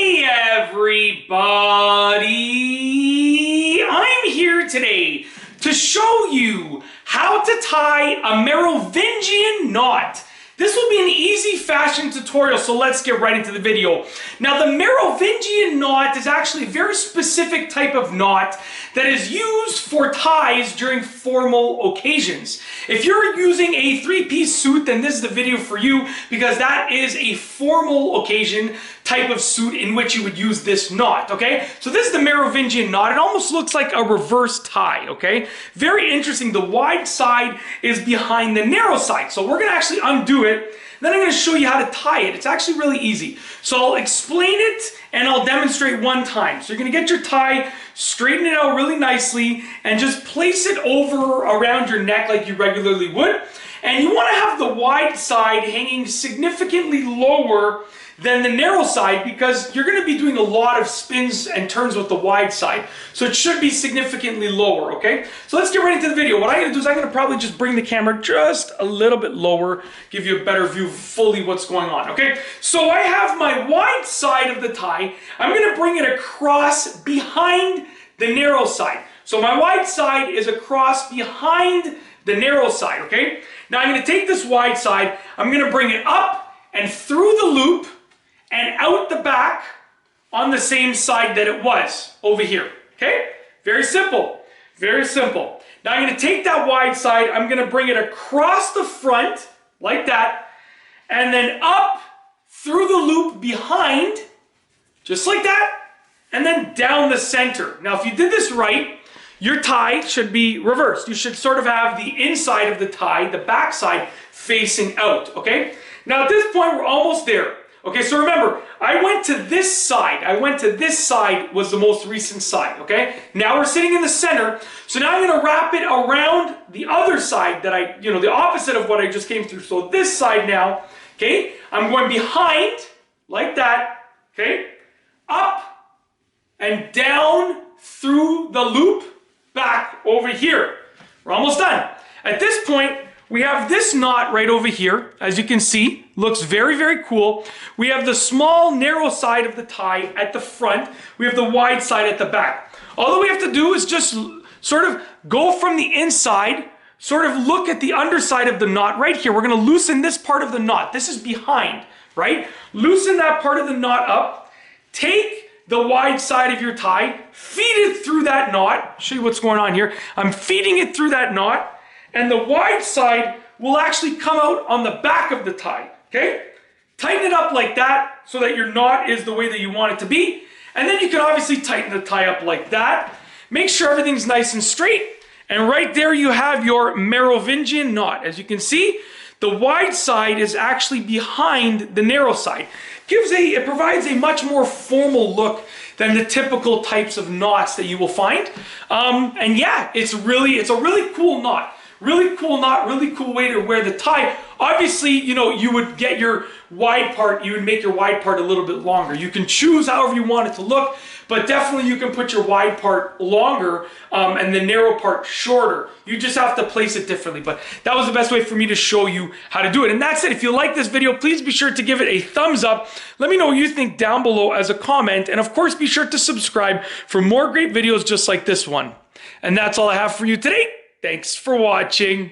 Hey everybody! I'm here today to show you how to tie a Merovingian knot. This will be an easy fashion tutorial, so let's get right into the video. Now, the Merovingian knot is actually a very specific type of knot that is used for ties during formal occasions. If you're using a three-piece suit, then this is the video for you, because that is a formal occasion type of suit in which you would use this knot, okay? So this is the Merovingian knot. It almost looks like a reverse tie, okay? Very interesting. The wide side is behind the narrow side. So we're gonna actually undo it. Then I'm gonna show you how to tie it. It's actually really easy. So I'll explain it and I'll demonstrate one time. So you're gonna get your tie, straighten it out really nicely, and just place it over around your neck like you regularly would. And you wanna have the wide side hanging significantly lower than the narrow side, because you're going to be doing a lot of spins and turns with the wide side. So it should be significantly lower, okay? So let's get right into the video. What I'm going to do is I'm going to probably just bring the camera just a little bit lower, give you a better view of fully what's going on, okay? So I have my wide side of the tie. I'm going to bring it across behind the narrow side. So my wide side is across behind the narrow side, okay? Now I'm going to take this wide side, I'm going to bring it up and through the loop and out the back on the same side that it was over here, okay? Very simple, very simple. Now I'm gonna take that wide side, I'm gonna bring it across the front, like that, and then up through the loop behind, just like that, and then down the center. Now if you did this right, your tie should be reversed. You should sort of have the inside of the tie, the back side, facing out, okay? Now at this point, we're almost there. Okay, so remember, I went to this side. This side was the most recent side, okay? Now we're sitting in the center, so now I'm gonna wrap it around the other side that the opposite of what I just came through. So this side now, okay? I'm going behind, like that, okay? Up and down through the loop, back over here. We're almost done. At this point, we have this knot right over here, as you can see, looks very, very cool. We have the small, narrow side of the tie at the front. We have the wide side at the back. All that we have to do is just sort of go from the inside, sort of look at the underside of the knot right here. We're gonna loosen this part of the knot. This is behind, right? Loosen that part of the knot up, take the wide side of your tie, feed it through that knot. Show you what's going on here. I'm feeding it through that knot, and the wide side will actually come out on the back of the tie, okay? Tighten it up like that so that your knot is the way that you want it to be. And then you can obviously tighten the tie up like that. Make sure everything's nice and straight. And right there you have your Merovingian knot. As you can see, the wide side is actually behind the narrow side. It provides a much more formal look than the typical types of knots that you will find. And yeah, it's a really cool knot. Really cool knot, really cool way to wear the tie. Obviously, you would get your wide part, you would make your wide part a little bit longer. You can choose however you want it to look, but definitely you can put your wide part longer and the narrow part shorter. You just have to place it differently, but that was the best way for me to show you how to do it. And that's it. If you like this video, please be sure to give it a thumbs up. Let me know what you think down below as a comment, and of course, be sure to subscribe for more great videos just like this one. And that's all I have for you today. Thanks for watching.